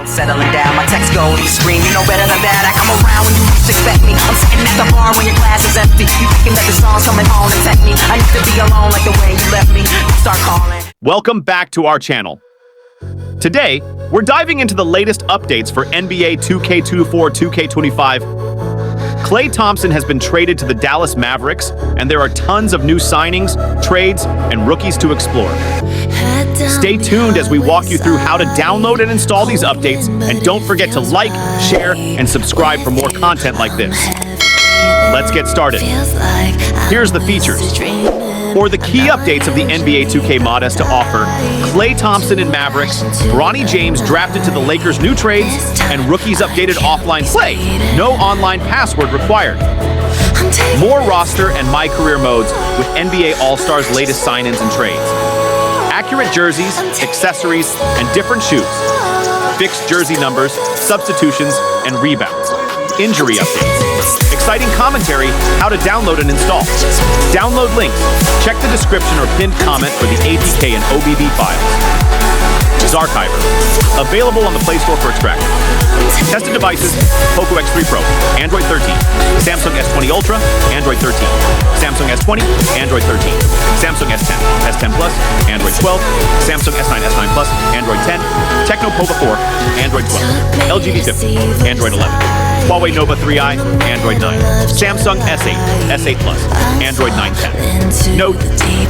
crowd settling down. My text go, you scream, you know better than that. I come around when you least expect me. I'm sitting at the bar when your glass is empty. You thinking that the song's coming home and tempt me. I need to be alone like the way you left me. You start calling. Welcome back to our channel. Today, we're diving into the latest updates for NBA 2K24 2K25. Klay Thompson has been traded to the Dallas Mavericks, and there are tons of new signings, trades, and rookies to explore. Stay tuned as we walk you through how to download and install these updates, and don't forget to like, share, and subscribe for more content like this. Let's get started. Here's the features. Or the key updates of the NBA 2K mod has to offer: Klay Thompson in Mavericks, Bronny James drafted to the Lakers' new trades, and rookies updated offline play. No online password required. More roster and MyCareer modes with NBA All-Stars' latest sign-ins and trades. Accurate jerseys, accessories, and different shoes. Fixed jersey numbers, substitutions, and rebounds. Injury updates. Exciting commentary, how to download and install. Download links. Check the description or pinned comment for the APK and OBB files. Zarchiver. Available on the Play Store for extraction. Tested devices: Poco X3 Pro, Android 13. Samsung S20 Ultra, Android 13. Samsung S20, Android 13. Samsung S10, S10 Plus, Android 12. Samsung S9, S9 Plus, Android 10. Techno Pova 4, Android 12. LG V50, Android 11. Huawei Nova 3i, Android 9. Samsung S8, S8 Plus, Android 910. Note: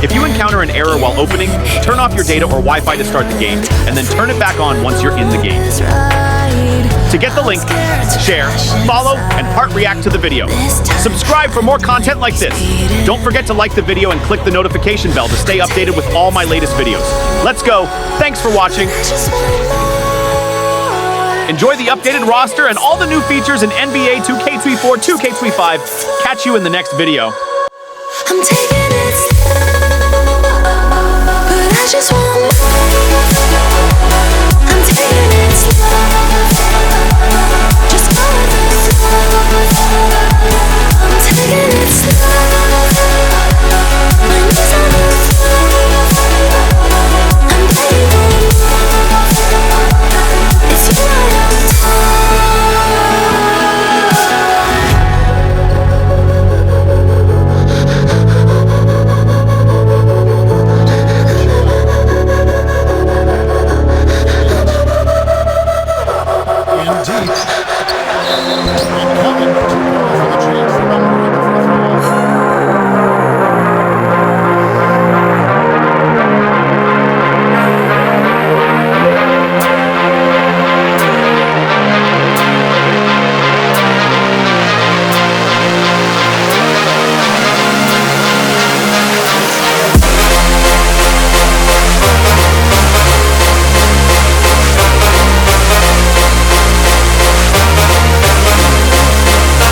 if you encounter an error while opening, turn off your data or Wi-Fi to start the game, and then turn it back on once you're in the game. To get the link, share, follow, and heart react to the video. Subscribe for more content like this. Don't forget to like the video and click the notification bell to stay updated with all my latest videos. Let's go. Thanks for watching. Enjoy the updated roster and all the new features in NBA 2K24 2K25. Catch you in the next video. I'm taking it slow, but I just want more. I'm taking it slow, just go with the flow. I'm taking it slow, my knees on the floor. I'm begging more, it's you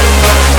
I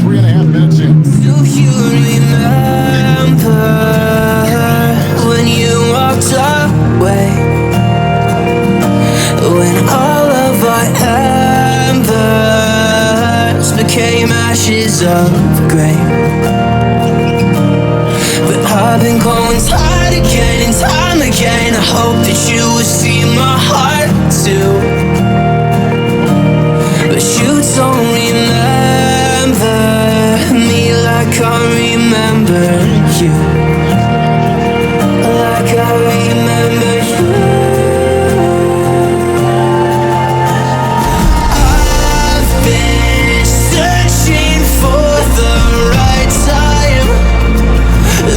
3.5 minutes in. Do you remember when you walked away? When all of our embers became ashes of grey. But I've been going time again and time again. I hope that you will see my heart too. But you don't remember me like I remember you. Like I remember you. I've been searching for the right time,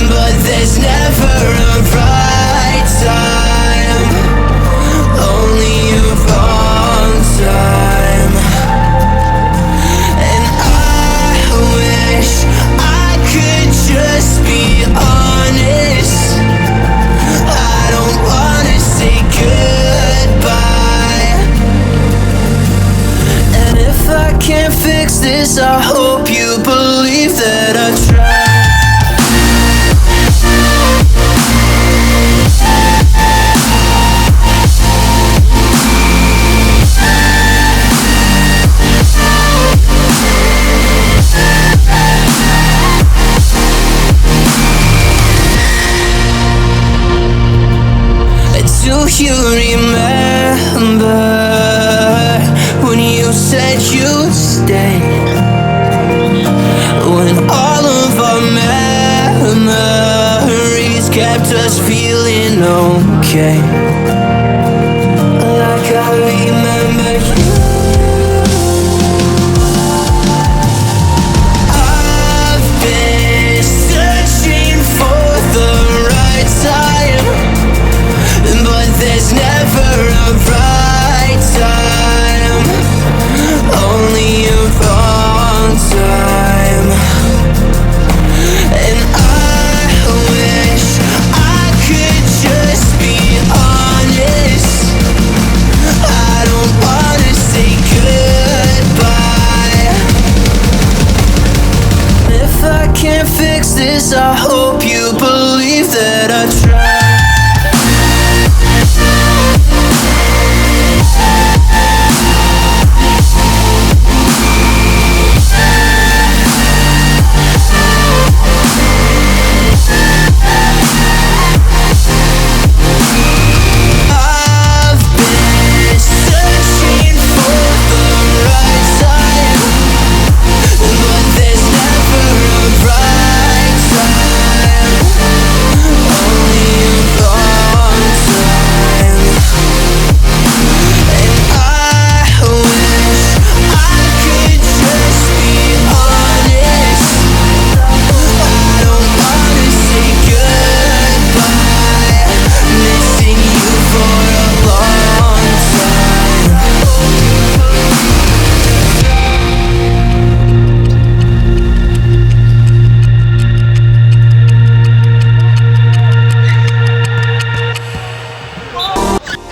but there's never a right time, only a wrong time. And I wish I could just be honest. I don't wanna say goodbye. And if I can't fix this, I hope you believe that I tried. Do you remember when you said you'd stay? When all of our memories kept us feeling okay. Like I remember you. I've been searching for the right time, but there's never a right time, only a wrong time. And I wish I could just be honest. I don't wanna say goodbye. If I can't fix this, I hope you believe that I tried.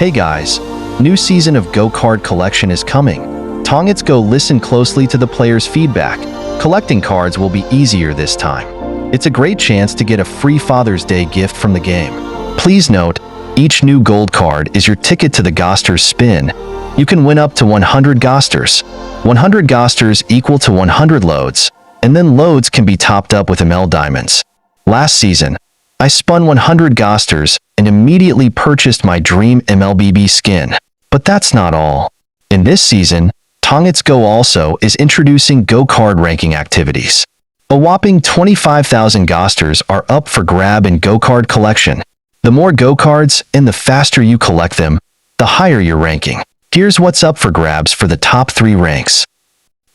Hey guys, new season of Go Card Collection is coming. Tongits Go listen closely to the players' feedback. Collecting cards will be easier this time. It's a great chance to get a free Father's Day gift from the game. Please note, each new gold card is your ticket to the Gosters spin. You can win up to 100 Gosters. 100 Gosters equal to 100 loads, and then loads can be topped up with ML diamonds. Last season, I spun 100 Gosters and immediately purchased my dream MLBB skin. But that's not all. In this season, Tongits Go also is introducing Go Card ranking activities. A whopping 25,000 Gosters are up for grab in Go Card Collection. The more Go Cards and the faster you collect them, the higher your ranking. Here's what's up for grabs for the top 3 ranks.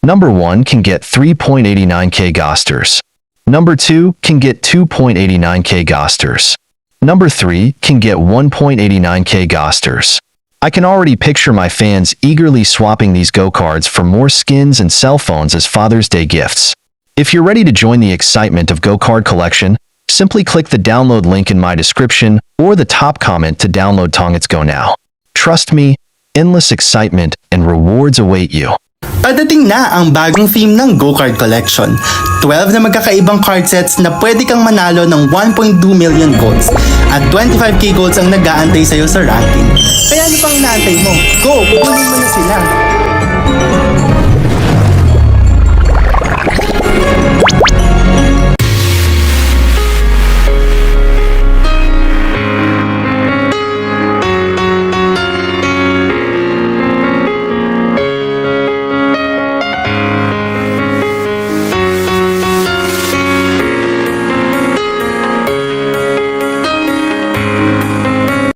Number 1 can get 3.89k Gosters. Number 2 can get 2.89k Gosters. Number 3 can get 1.89k Gosters. I can already picture my fans eagerly swapping these Go cards for more skins and cell phones as Father's Day gifts. If you're ready to join the excitement of Go Card Collection, simply click the download link in my description or the top comment to download Tongits Go now. Trust me, endless excitement and rewards await you. Padating na ang bagong theme ng Go Card Collection. 12 na magkakaibang card sets na pwede kang manalo ng 1.2 million golds at 25k golds ang nag-aantay sa'yo sa ranking. Kaya ano pang inaantay mo? Go! Kunin mo na sila!